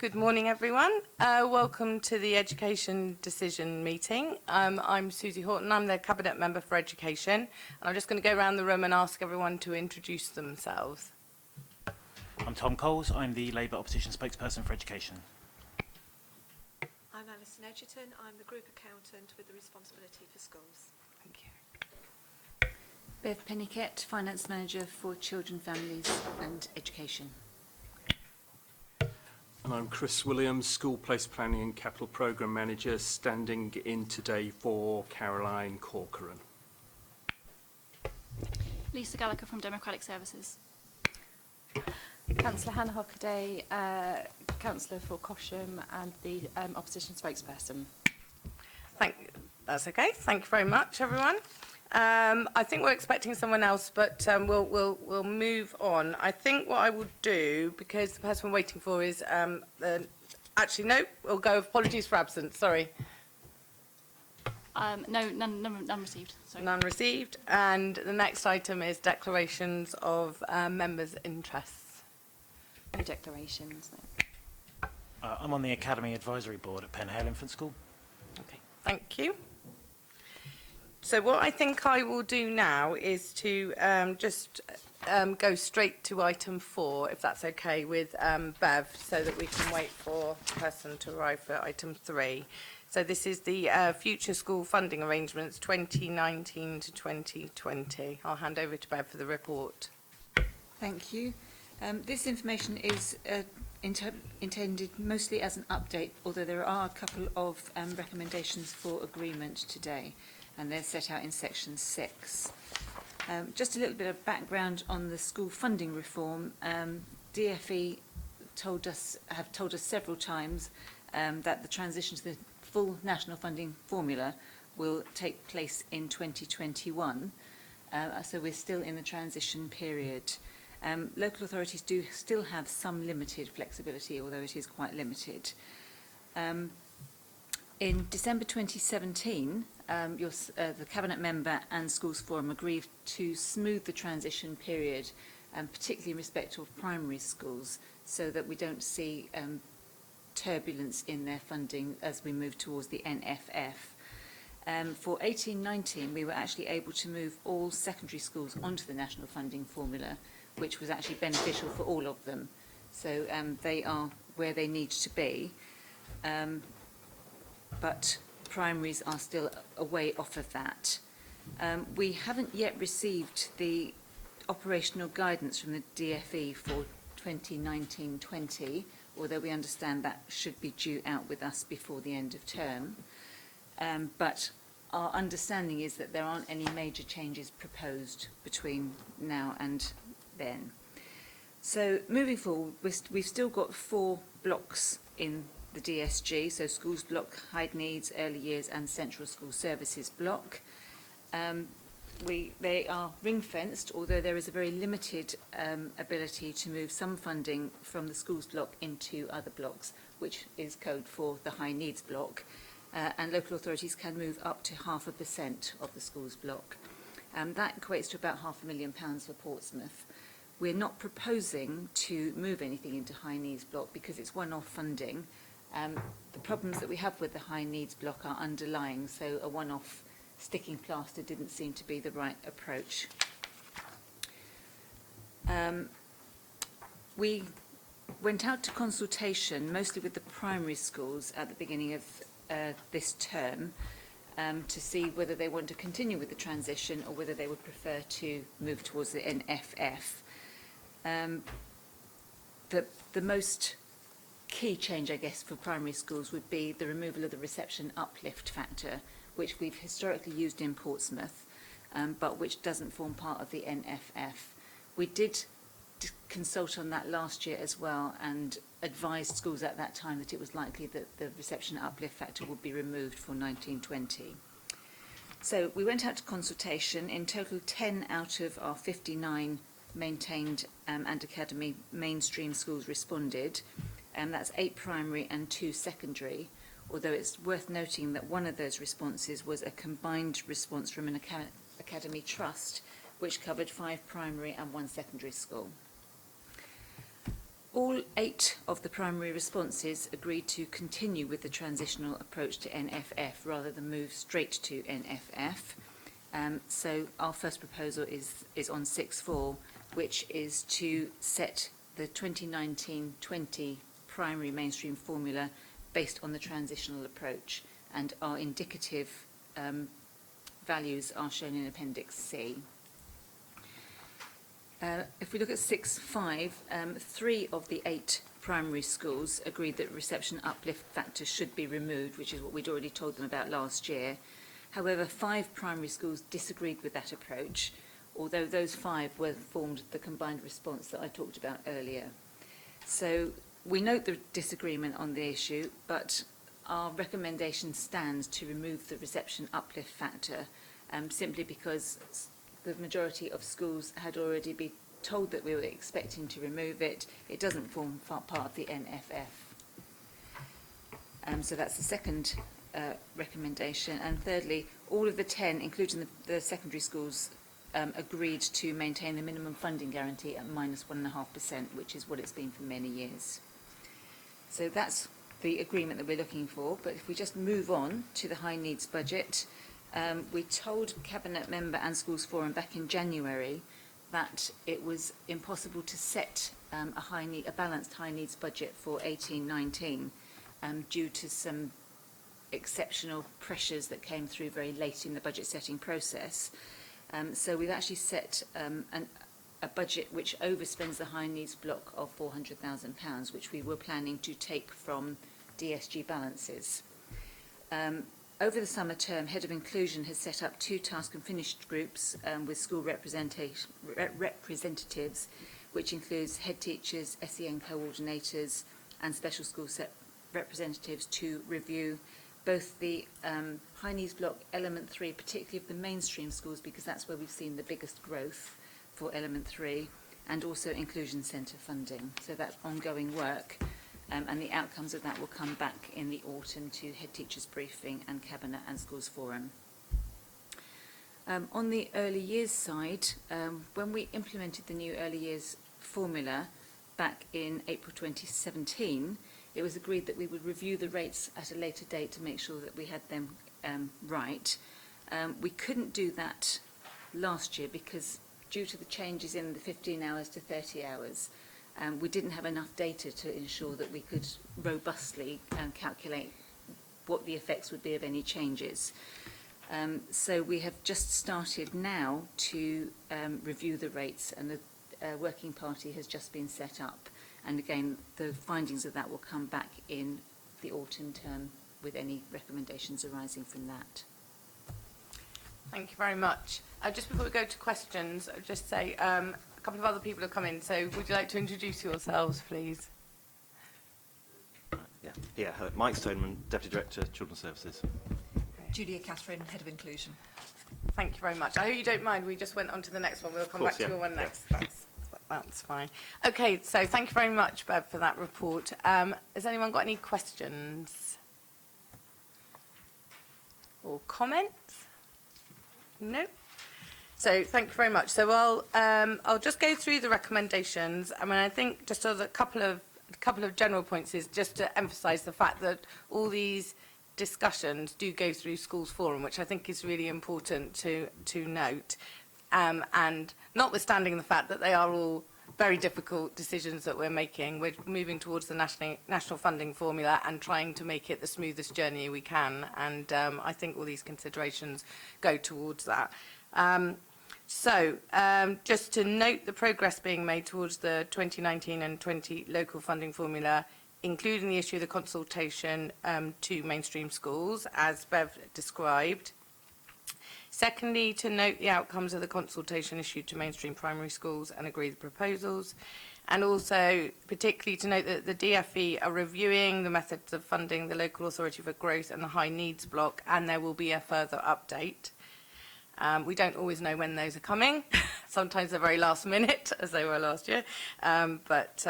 Good morning, everyone. Welcome to the Education Decision meeting. I'm Susie Horton. I'm the Cabinet Member for Education. And I'm just going to go around the room and ask everyone to introduce themselves. I'm Tom Coles. I'm the Labour Opposition Spokesperson for Education. I'm Alison Edgerton. I'm the Group Accountant with the responsibility for schools. Thank you. Bev Penniket, Finance Manager for Children, Families and Education. And I'm Chris Williams, School Place Planning and Capital Programme Manager, standing in today for Caroline Corcoran. Lisa Gallagher from Democratic Services. Councillor Hannah Hockaday, Councillor for Cosham and the Opposition Spokesperson. That's okay. Thank you very much, everyone. I think we're expecting someone else, but we'll move on. I think what I will do, because the person we're waiting for is actually no, we'll go with apologies for absence. Sorry. No, none received. Sorry. None received. And the next item is declarations of members' interests. No declarations. No. I'm on the Academy Advisory Board at Penhale Infant School. Okay, thank you. So what I think I will do now is to just go straight to item 4, if that's okay with Bev, so that we can wait for the person to arrive for item 3. So this is the future school funding arrangements 2019 to 2020. I'll hand over to Bev for the report. Thank you. This information is intended mostly as an update, although there are a couple of recommendations for agreement today, and they're set out in section 6. Just a little bit of background on the school funding reform. DFE have told us several times that the transition to the full national funding formula will take place in 2021. So we're still in the transition period. Local authorities do still have some limited flexibility, although it is quite limited. In December 2017, the Cabinet Member and Schools Forum agreed to smooth the transition period, particularly in respect of primary schools, so that we don't see turbulence in their funding as we move towards the NFF. For 18-19, we were actually able to move all secondary schools onto the national funding formula, which was actually beneficial for all of them. So they are where they need to be. But primaries are still a way off of that. We haven't yet received the operational guidance from the DFE for 2019-20, although we understand that should be due out with us before the end of term. But our understanding is that there aren't any major changes proposed between now and then. So moving forward, we've still got 4 blocks in the DSG, so schools block, high needs, early years and central school services block. They are ring-fenced, although there is a very limited ability to move some funding from the schools block into other blocks, which is code for the high needs block. And local authorities can move up to 0.5% of the schools block. That equates to about £500,000 for Portsmouth. We're not proposing to move anything into high needs block because it's one-off funding. The problems that we have with the high needs block are underlying, so a one-off sticking plaster didn't seem to be the right approach. We went out to consultation, mostly with the primary schools at the beginning of this term, to see whether they want to continue with the transition or whether they would prefer to move towards the NFF. The most key change, I guess, for primary schools would be the removal of the reception uplift factor, which we've historically used in Portsmouth, but which doesn't form part of the NFF. We did consult on that last year as well and advised schools at that time that it was likely that the reception uplift factor would be removed for 1920. So we went out to consultation. In total, 10 out of our 59 maintained and academy mainstream schools responded. That's 8 primary and 2 secondary, although it's worth noting that one of those responses was a combined response from an academy trust, which covered 5 primary and 1 secondary school. All 8 of the primary responses agreed to continue with the transitional approach to NFF rather than move straight to NFF. So our first proposal is on 6.4, which is to set the 2019-20 primary mainstream formula based on the transitional approach, and our indicative values are shown in Appendix C. If we look at 6.5, 3 of the 8 primary schools agreed that reception uplift factors should be removed, which is what we'd already told them about last year. However, 5 primary schools disagreed with that approach, although those 5 formed the combined response that I talked about earlier. So we note the disagreement on the issue, but our recommendation stands to remove the reception uplift factor, simply because the majority of schools had already been told that we were expecting to remove it. It doesn't form part of the NFF. So that's the second recommendation. And thirdly, all of the 10, including the secondary schools, agreed to maintain the minimum funding guarantee at -1.5%, which is what it's been for many years. So that's the agreement that we're looking for. But if we just move on to the high needs budget, we told Cabinet Member and Schools Forum back in January that it was impossible to set a balanced high needs budget for 18-19 due to some exceptional pressures that came through very late in the budget setting process. So we've actually set a budget which overspends the high needs block of £400,000, which we were planning to take from DSG balances. Over the summer term, Head of Inclusion has set up 2 task and finished groups with school representatives, which includes head teachers, SEN coordinators and special school set representatives to review both the high needs block element 3, particularly of the mainstream schools, because that's where we've seen the biggest growth for element 3, and also inclusion centre funding. So that's ongoing work. And the outcomes of that will come back in the autumn to head teachers briefing and Cabinet and Schools Forum. On the early years side, when we implemented the new early years formula back in April 2017, it was agreed that we would review the rates at a later date to make sure that we had them right. We couldn't do that last year because due to the changes in the 15 hours to 30 hours, we didn't have enough data to ensure that we could robustly calculate what the effects would be of any changes. So we have just started now to review the rates, and the working party has just been set up. And again, the findings of that will come back in the autumn term with any recommendations arising from that. Thank you very much. Just before we go to questions, I'll just say a couple of other people have come in, so would you like to introduce yourselves, please? Yeah, Mike Stoneman, Deputy Director, Children's Services. Julia Catherine, Head of Inclusion. Thank you very much. I hope you don't mind, we just went on to the next one. We'll come back to your one next. That's fine. Okay, so thank you very much, Bev, for that report. Has anyone got any questions or comments? No? So thank you very much. So I'll just go through the recommendations. I mean, I think just as a couple of general points is just to emphasise the fact that all these discussions do go through Schools Forum, which I think is really important to note. And notwithstanding the fact that they are all very difficult decisions that we're making, we're moving towards the national funding formula and trying to make it the smoothest journey we can. And I think all these considerations go towards that. Just to note the progress being made towards the 2019 and 20 local funding formula, including the issue of the consultation to mainstream schools, as Bev described. Secondly, to note the outcomes of the consultation issued to mainstream primary schools and agree the proposals. And also, particularly to note that the DFE are reviewing the methods of funding the Local Authority for Growth and the High Needs Block, and there will be a further update. We don't always know when those are coming. Sometimes they're very last minute, as they were last year, but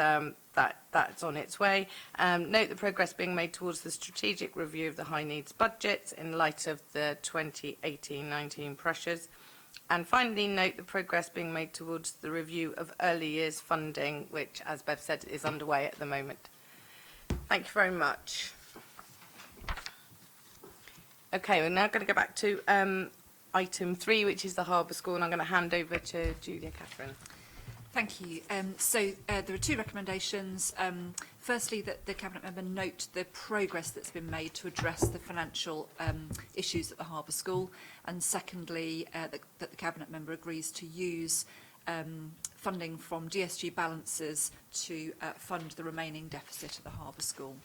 that's on its way. Note the progress being made towards the strategic review of the high needs budgets in light of the 2018-19 pressures. And finally, note the progress being made towards the review of early years funding, which, as Bev said, is underway at the moment. Thank you very much. Okay, we're now going to go back to item 3, which is the Harbour School, and I'm going to hand over to Julia Catherine. Thank you. There are 2 recommendations. Firstly, that the Cabinet member note the progress that's been made to address the financial issues at the Harbour School, and secondly, that the Cabinet member agrees to use funding from DSG balances to fund the remaining deficit at the Harbour School.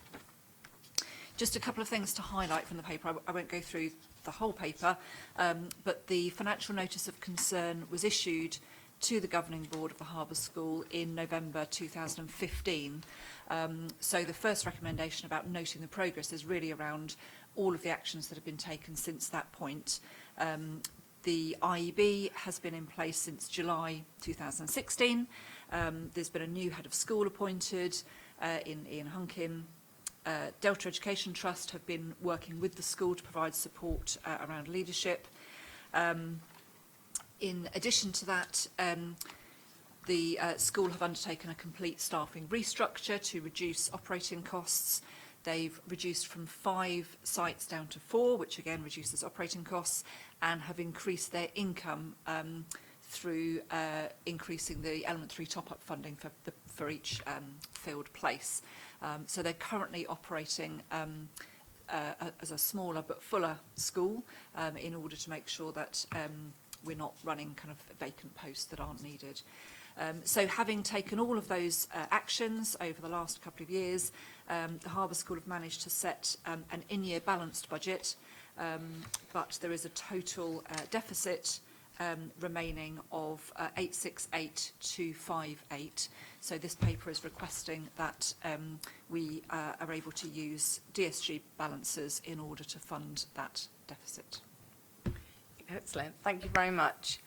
Just a couple of things to highlight from the paper. I won't go through the whole paper, but the financial notice of concern was issued to the Governing Board of the Harbour School in November 2015. So the first recommendation about noting the progress is really around all of the actions that have been taken since that point. The IEB has been in place since July 2016. There's been a new head of school appointed in Ian Hunkin. Delta Education Trust have been working with the school to provide support around leadership. In addition to that, the school have undertaken a complete staffing restructure to reduce operating costs. They've reduced from 5 sites down to 4, which again reduces operating costs, and have increased their income through increasing the Element 3 top-up funding for each filled place. So they're currently operating as a smaller but fuller school in order to make sure that we're not running kind of vacant posts that aren't needed. So having taken all of those actions over the last couple of years, the Harbour School have managed to set an in-year balanced budget, but there is a total deficit remaining of 868,258. So this paper is requesting that we are able to use DSG balances in order to fund that deficit. Excellent. Thank you very much.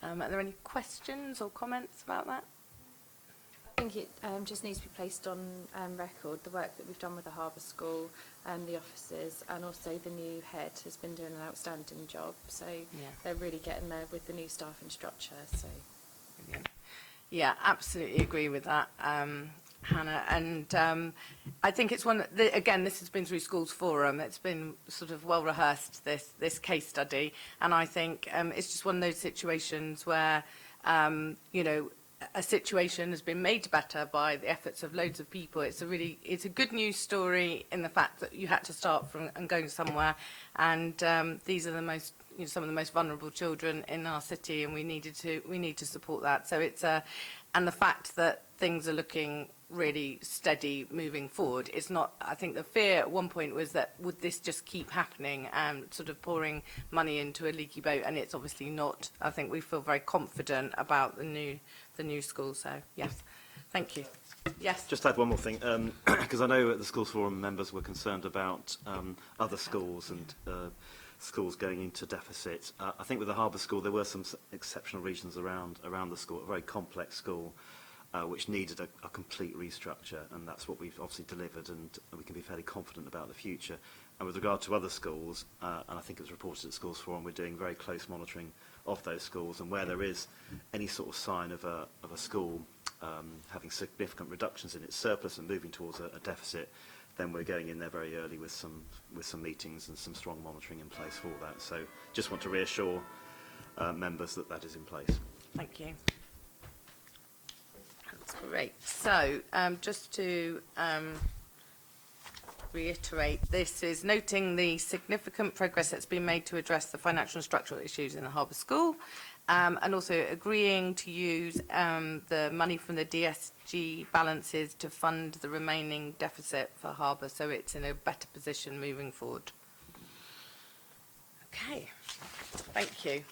Are there any questions or comments about that? I think it just needs to be placed on record. The work that we've done with the Harbour School and the officers, and also the new head has been doing an outstanding job. So they're really getting there with the new staffing structure. So, brilliant. Yeah, absolutely agree with that, Hannah. And I think it's one that, again, this has been through Schools Forum. It's been sort of well rehearsed, this case study, and I think it's just one of those situations where you know, a situation has been made better by the efforts of loads of people. It's a good news story in the fact that you had to start from and going somewhere, and these are the most, you know, some of the most vulnerable children in our city, and we need to support that. So it's and the fact that things are looking really steady moving forward. It's not, I think the fear at one point was that would this just keep happening and sort of pouring money into a leaky boat, and it's obviously not. I think we feel very confident about the new school. So yes, thank you. Yes. Just add one more thing, because I know the Schools Forum members were concerned about other schools and schools going into deficit. I think with the Harbour School there were some exceptional regions around the school, a very complex school which needed a complete restructure, and that's what we've obviously delivered, and we can be fairly confident about the future. And with regard to other schools, and I think it was reported at Schools Forum, we're doing very close monitoring of those schools, and where there is any sort of sign of a school having significant reductions in its surplus and moving towards a deficit, then we're going in there very early with some meetings and some strong monitoring in place for that. So just want to reassure members that that is in place. Thank you. That's great. So just to reiterate, this is noting the significant progress that's been made to address the financial and structural issues in the Harbour School, and also agreeing to use the money from the DSG balances to fund the remaining deficit for Harbour, so it's in a better position moving forward. Okay, thank you.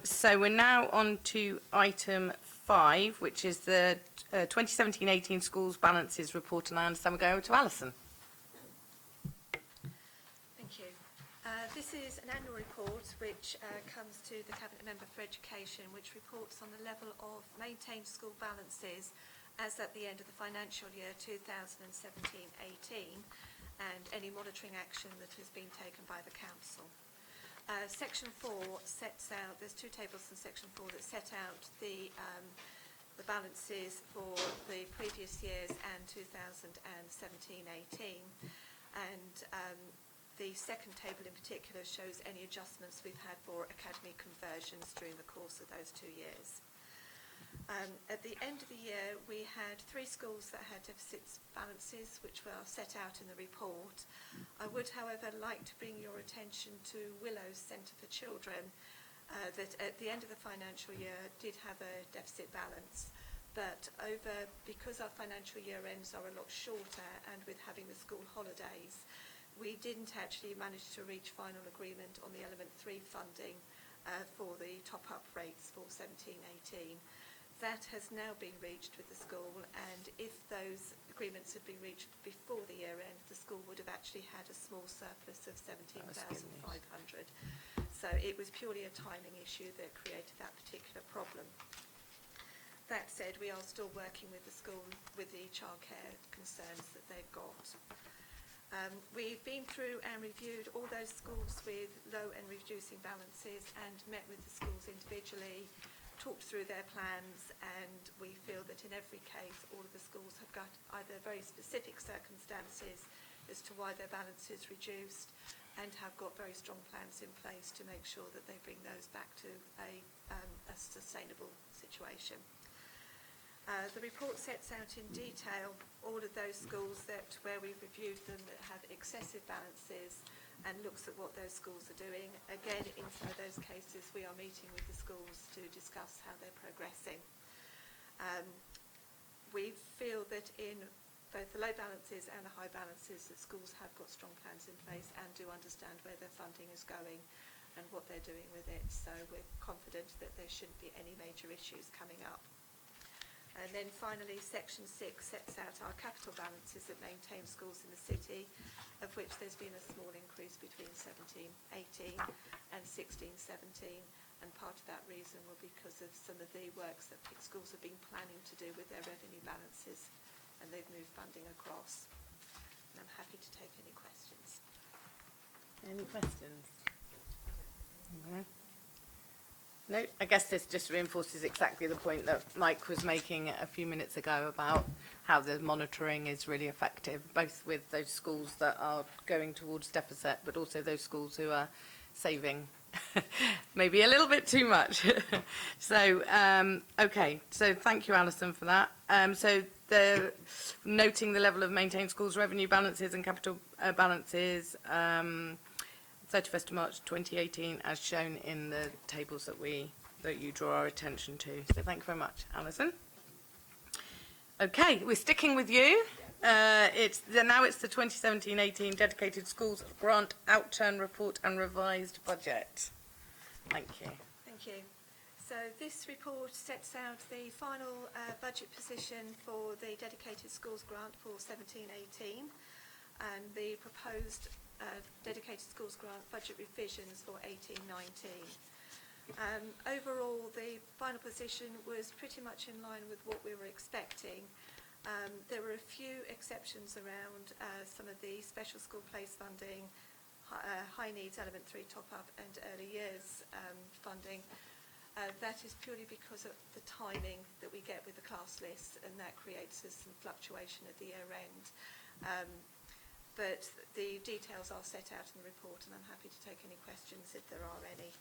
So we're now on to item 5, which is the 2017-18 Schools Balances Report, and I understand we're going over to Alison. Thank you. This is an annual report which comes to the Cabinet Member for Education, which reports on the level of maintained school balances as at the end of the financial year 2017-18 and any monitoring action that has been taken by the Council. Section 4 sets out, there's two tables in Section 4 that set out the balances for the previous years and 2017-18. And the second table in particular shows any adjustments we've had for academy conversions during the course of those 2 years. At the end of the year, we had 3 schools that had deficit balances, which were set out in the report. I would, however, like to bring your attention to Willow's Centre for Children, that at the end of the financial year did have a deficit balance, but because our financial year ends are a lot shorter, and with having the school holidays, we didn't actually manage to reach final agreement on the Element 3 funding for the top-up rates for 17-18. That has now been reached with the school, and if those agreements had been reached before the year end, the school would have actually had a small surplus of 17,500. So it was purely a timing issue that created that particular problem. That said, we are still working with the school with the childcare concerns that they've got. We've been through and reviewed all those schools with low and reducing balances and met with the schools individually, talked through their plans, and we feel that in every case all of the schools have got either very specific circumstances as to why their balance is reduced and have got very strong plans in place to make sure that they bring those back to a sustainable situation. The report sets out in detail all of those schools where we've reviewed them that have excessive balances, and looks at what those schools are doing. Again, in some of those cases, we are meeting with the schools to discuss how they're progressing. We feel that in both the low balances and the high balances, that schools have got strong plans in place and do understand where their funding is going and what they're doing with it. So we're confident that there shouldn't be any major issues coming up. And then finally, Section 6 sets out our capital balances that maintain schools in the city, of which there's been a small increase between 17-18 and 16-17, and part of that reason will be because of some of the works that schools have been planning to do with their revenue balances, and they've moved funding across. And I'm happy to take any questions. Any questions? No. No, I guess this just reinforces exactly the point that Mike was making a few minutes ago about how the monitoring is really effective, both with those schools that are going towards deficit, but also those schools who are saving maybe a little bit too much. So, okay, so thank you, Alison, for that. So noting the level of maintained schools revenue balances and capital balances, 31st of March 2018, as shown in the tables that you draw our attention to. So thank you very much, Alison. Okay, we're sticking with you. Now it's the 2017-18 Dedicated Schools Grant Outturn Report and Revised Budget. Thank you. Thank you. So this report sets out the final budget position for the Dedicated Schools Grant for 17-18 and the proposed Dedicated Schools Grant budget revisions for 18-19. Overall, the final position was pretty much in line with what we were expecting. There were a few exceptions around some of the special school place funding, high needs element 3 top-up and early years funding. That is purely because of the timing that we get with the class lists, and that creates some fluctuation at the year end. But the details are set out in the report, and I'm happy to take any questions if there are any.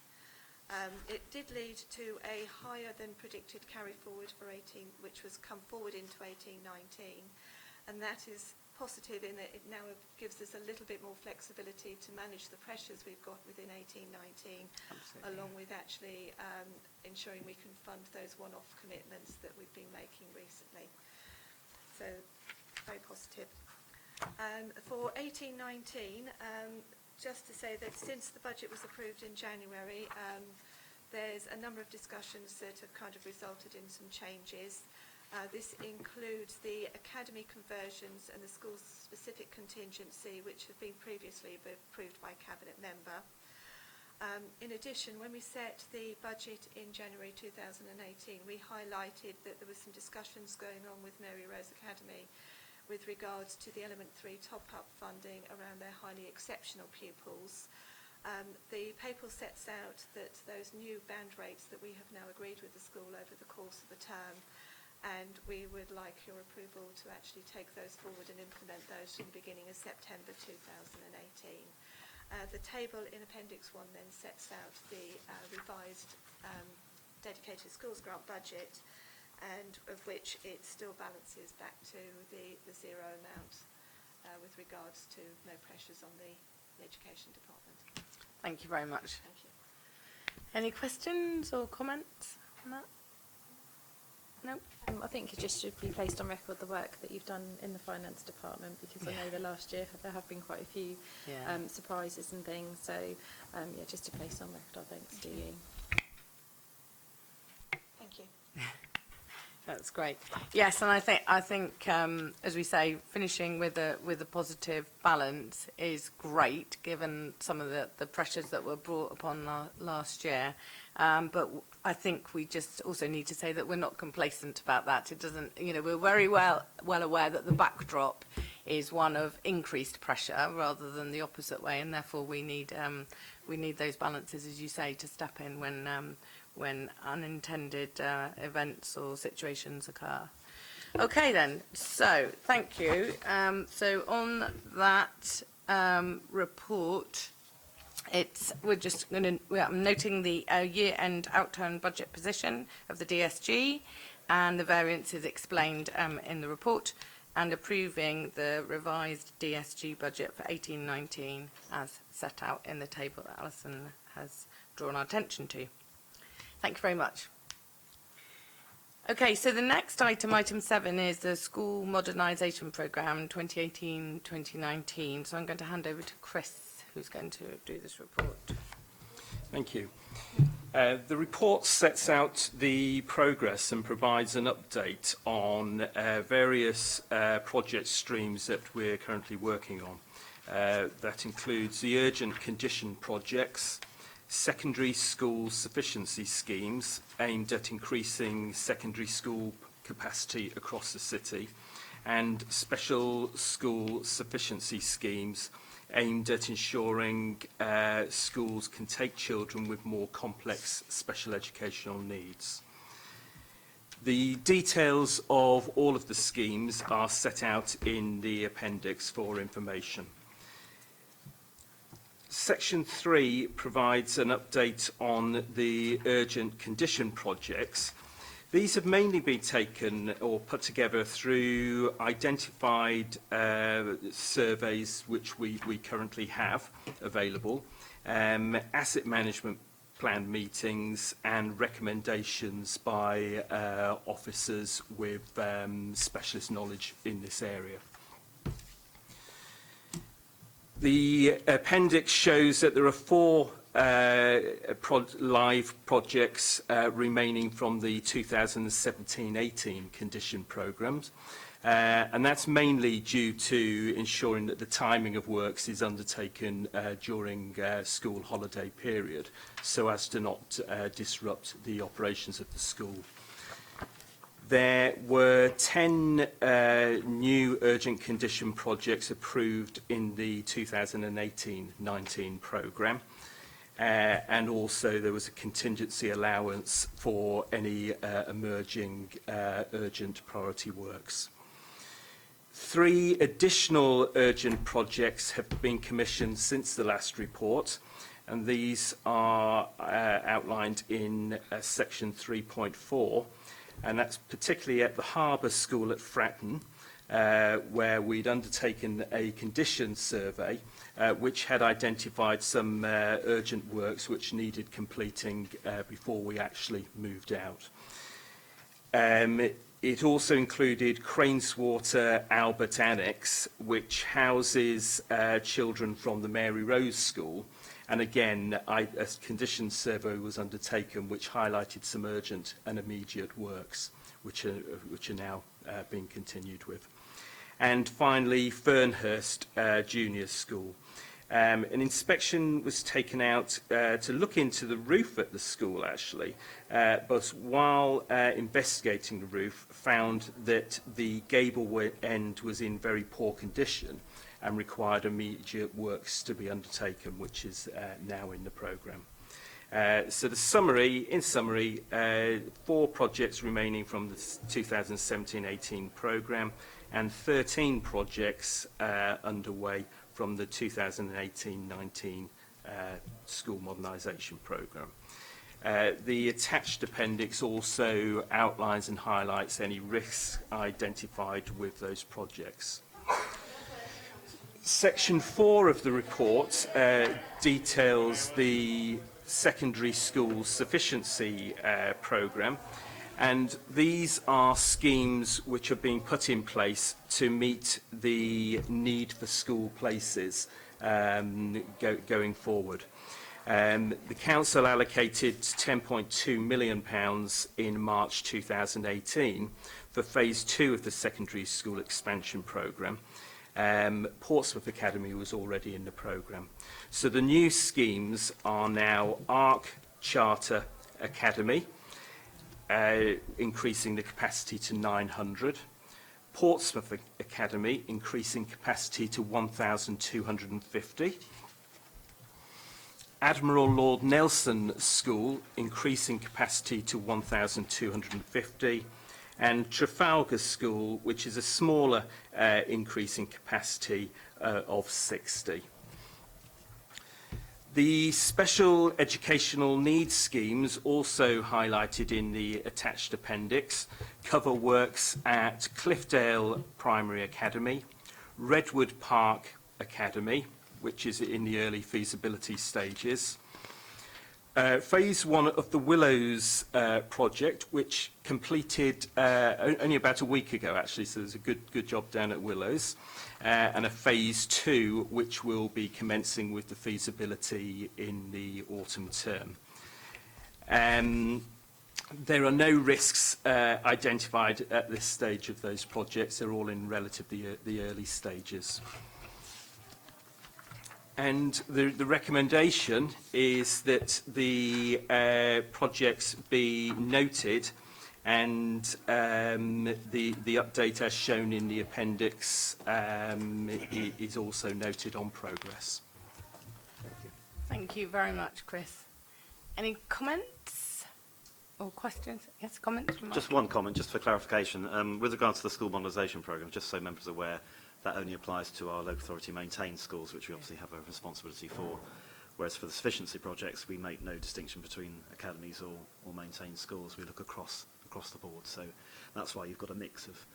It did lead to a higher than predicted carry forward for 18, which was come forward into 18-19, and that is positive in that it now gives us a little bit more flexibility to manage the pressures we've got within 18-19, along with actually ensuring we can fund those one-off commitments that we've been making recently. So, very positive. For 18-19, just to say that since the budget was approved in January, there's a number of discussions that have kind of resulted in some changes. This includes the academy conversions and the school's specific contingency, which have been previously approved by Cabinet member. In addition, when we set the budget in January 2018, we highlighted that there were some discussions going on with Mary Rose Academy with regards to the Element 3 top-up funding around their highly exceptional pupils. The paper sets out that those new band rates that we have now agreed with the school over the course of the term, and we would like your approval to actually take those forward and implement those from the beginning of September 2018. The table in Appendix 1 then sets out the revised dedicated schools grant budget, and of which it still balances back to the zero amount with regards to no pressures on the education department. Thank you very much. Thank you. Any questions or comments on that? No? I think it just should be placed on record the work that you've done in the finance department, because I know the last year there have been quite a few surprises and things. So, yeah, just to place on record our thanks to you. Thank you. That's great. Yes, and I think as we say, finishing with a positive balance is great, given some of the pressures that were brought upon last year. But I think we just also need to say that we're not complacent about that. It doesn't, we're very well aware that the backdrop is one of increased pressure rather than the opposite way, and therefore we need those balances, as you say, to step in when unintended events or situations occur. Okay then, so thank you. So on that report, I'm noting the year-end outturn budget position of the DSG, and the variance is explained in the report, and approving the revised DSG budget for 18-19 as set out in the table that Alison has drawn our attention to. Thank you very much. Okay, so the next item 7, is the School Modernisation Programme 2018-2019. So I'm going to hand over to Chris, who's going to do this report. Thank you. The report sets out the progress and provides an update on various project streams that we're currently working on. That includes the urgent condition projects, secondary school sufficiency schemes aimed at increasing secondary school capacity across the city, and special school sufficiency schemes aimed at ensuring schools can take children with more complex special educational needs. The details of all of the schemes are set out in the appendix for information. Section 3 provides an update on the urgent condition projects. These have mainly been taken or put together through identified surveys which we currently have available, asset management plan meetings, and recommendations by officers with specialist knowledge in this area. The appendix shows that there are 4 live projects remaining from the 2017-18 condition programmes, and that's mainly due to ensuring that the timing of works is undertaken during school holiday period, so as to not disrupt the operations of the school. There were 10 new urgent condition projects approved in the 2018-19 programme. And also there was a contingency allowance for any emerging urgent priority works. 3 additional urgent projects have been commissioned since the last report, and these are outlined in section 3.4, and that's particularly at the Harbour School at Fratton, where we'd undertaken a condition survey which had identified some urgent works which needed completing before we actually moved out. It also included Craneswater Albert Annex, which houses children from the Mary Rose School. And again, a condition survey was undertaken which highlighted some urgent and immediate works, which are now being continued with. And finally, Fernhurst Junior School. An inspection was taken out to look into the roof at the school, actually, but while investigating the roof, found that the gable end was in very poor condition and required immediate works to be undertaken, which is now in the programme. So in summary, 4 projects remaining from the 2017-18 programme and 13 projects underway from the 2018-19 school modernisation programme. The attached appendix also outlines and highlights any risks identified with those projects. Section 4 of the report details the secondary school sufficiency programme, and these are schemes which are being put in place to meet the need for school places going forward. The council allocated £10.2 million in March 2018 for phase 2 of the secondary school expansion programme. Portsmouth Academy was already in the programme. So the new schemes are now ARC Charter Academy, increasing the capacity to 900. Portsmouth Academy, increasing capacity to 1,250. Admiral Lord Nelson School, increasing capacity to 1,250. And Trafalgar School, which is a smaller increase in capacity of 60. The special educational needs schemes, also highlighted in the attached appendix, cover works at Cliffdale Primary Academy, Redwood Park Academy, which is in the early feasibility stages, phase 1 of the Willows project, which completed only about a week ago, actually, so there's a good job down at Willows, and a phase 2, which will be commencing with the feasibility in the autumn term. There are no risks identified at this stage of those projects. They're all in relatively the early stages. And the recommendation is that the projects be noted, and the update as shown in the appendix is also noted on progress. Thank you very much, Chris. Any comments or questions? Yes, comments? From Just one comment, just for clarification. With regard to the school modernisation programme, just so members are aware, that only applies to our local authority maintained schools, which we obviously have a responsibility for. Whereas for the sufficiency projects, we make no distinction between academies or maintained schools. We look across the board. So that's why you've got a mix of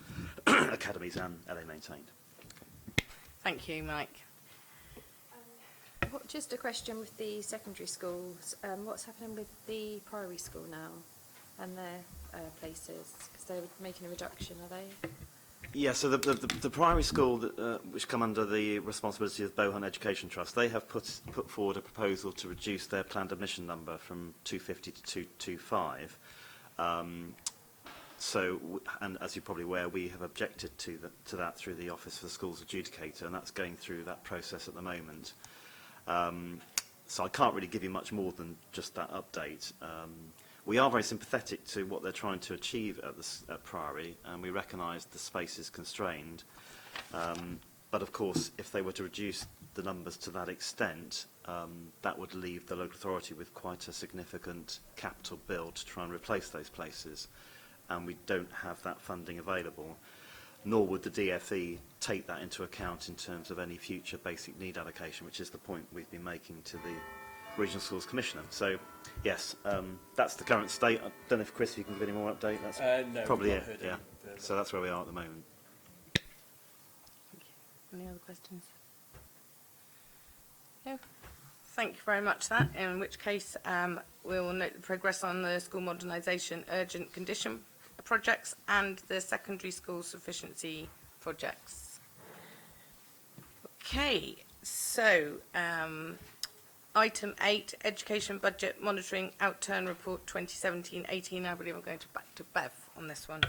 academies and LA maintained. Thank you, Mike. Just a question with the secondary schools. What's happening with the primary school now and their places? Because they're making a reduction, are they? Yeah, so the primary school, which come under the responsibility of Bohan Education Trust, they have put forward a proposal to reduce their planned admission number from 250 to 225. And as you're probably aware, we have objected to that through the Office for the Schools Adjudicator, and that's going through that process at the moment. So I can't really give you much more than just that update. We are very sympathetic to what they're trying to achieve at Priory, and we recognise the space is constrained. But of course, if they were to reduce the numbers to that extent, that would leave the local authority with quite a significant capital bill to try and replace those places. And we don't have that funding available, nor would the DFE take that into account in terms of any future basic need allocation, which is the point we've been making to the Regional Schools Commissioner. So, yes, that's the current state. I don't know if, Chris, you can give any more update. That's No, probably we've it, not heard yeah. any. So that's where we are at the moment. Thank you. Any other questions? No. Thank you very much for that, in which case we will note the progress on the school modernisation urgent condition projects and the secondary school sufficiency projects. Okay, so item 8, Education Budget Monitoring Outturn Report 2017-18. I believe I'm going back to Bev on this one.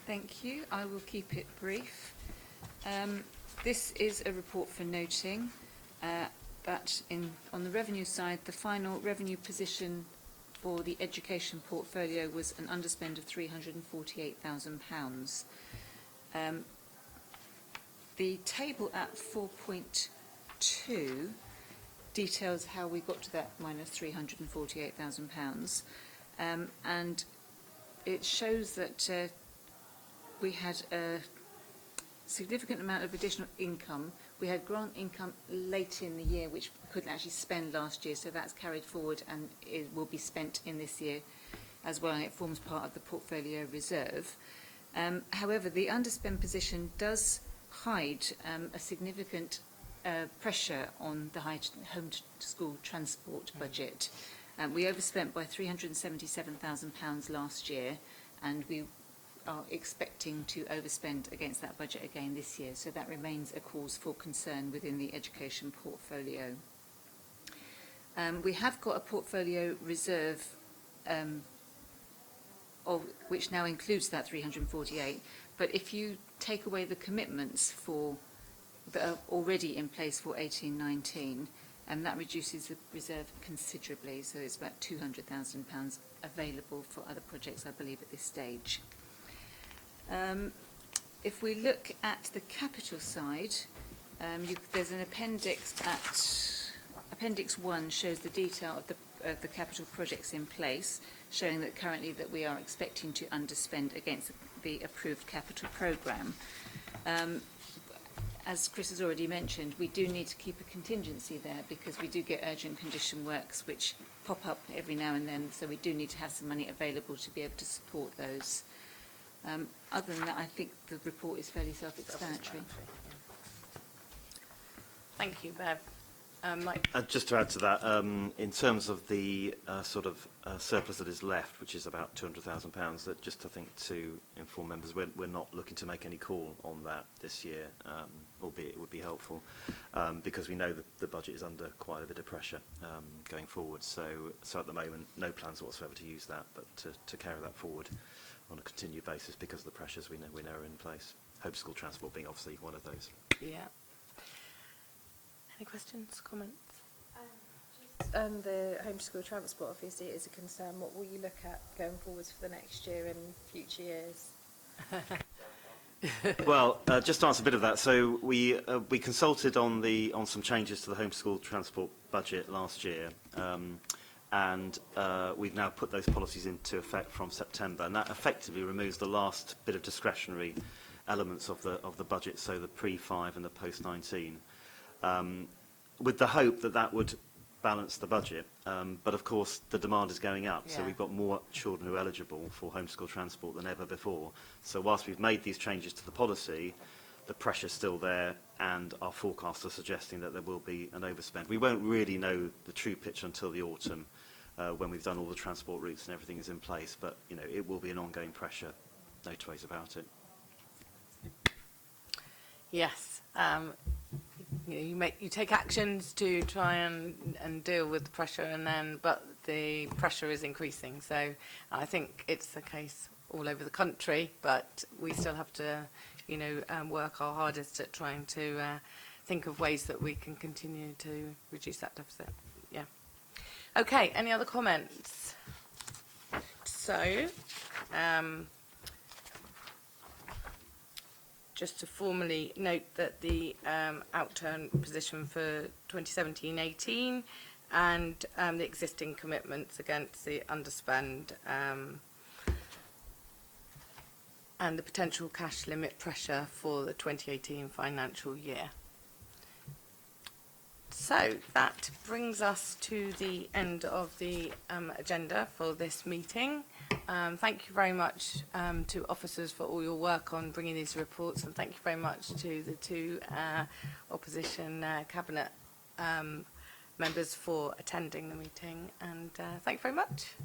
Thank you. I will keep it brief. This is a report for noting. that on the revenue side, the final revenue position for the education portfolio was an underspend of £348,000. The table at 4.2 details how we got to that minus £348,000, and it shows that we had a significant amount of additional income. We had grant income late in the year, which we couldn't actually spend last year, so that's carried forward and it will be spent in this year as well, and it forms part of the portfolio reserve. However, the underspend position does hide a significant pressure on the home school transport budget. We overspent by £377,000 last year, and we are expecting to overspend against that budget again this year, so that remains a cause for concern within the education portfolio. We have got a portfolio reserve which now includes that 348, but if you take away the commitments that are already in place for 18-19, that reduces the reserve considerably, so it's about £200,000 available for other projects, I believe, at this stage. If we look at the capital side, there's an appendix Appendix 1 shows the detail of the capital projects in place, showing that currently that we are expecting to underspend against the approved capital programme. As Chris has already mentioned, we do need to keep a contingency there because we do get urgent condition works which pop up every now and then, so we do need to have some money available to be able to support those. Other than that, I think the report is fairly self-explanatory. Thank you, Bev. Mike? Just to add to that, in terms of the surplus that is left, which is about £200,000, that just I think to inform members, we're not looking to make any call on that this year, albeit it would be helpful, because we know that the budget is under quite a bit of pressure going forward. So at the moment, no plans whatsoever to use that, but to carry that forward on a continued basis because of the pressures we know are in place. Home school transport being obviously one of those. Yeah. Any questions, comments? The homeschool transport obviously is a concern. What will you look at going forwards for the next year and future years? Well, just to answer a bit of that, so we consulted on some changes to the homeschool transport budget last year, and we've now put those policies into effect from September, and that effectively removes the last bit of discretionary elements of the budget, so the pre-5 and the post-19, with the hope that that would balance the budget. But of course, the demand is going up, so we've got more children who are eligible for homeschool transport than ever before. So whilst we've made these changes to the policy, the pressure's still there, and our forecasts are suggesting that there will be an overspend. We won't really know the true picture until the autumn, when we've done all the transport routes and everything is in place. But you know, it will be an ongoing pressure, no two ways about it. Yes. You take actions to try and deal with the pressure, but the pressure is increasing. So I think it's the case all over the country, but we still have to, work our hardest at trying to think of ways that we can continue to reduce that deficit. Yeah. Okay. Any other comments? So. Just to formally note that the outturn position for 2017-18 and the existing commitments against the underspend and the potential cash limit pressure for the 2018 financial year. So that brings us to the end of the agenda for this meeting. Thank you very much to officers for all your work on bringing these reports, and thank you very much to the two opposition cabinet members for attending the meeting, and thank you very much.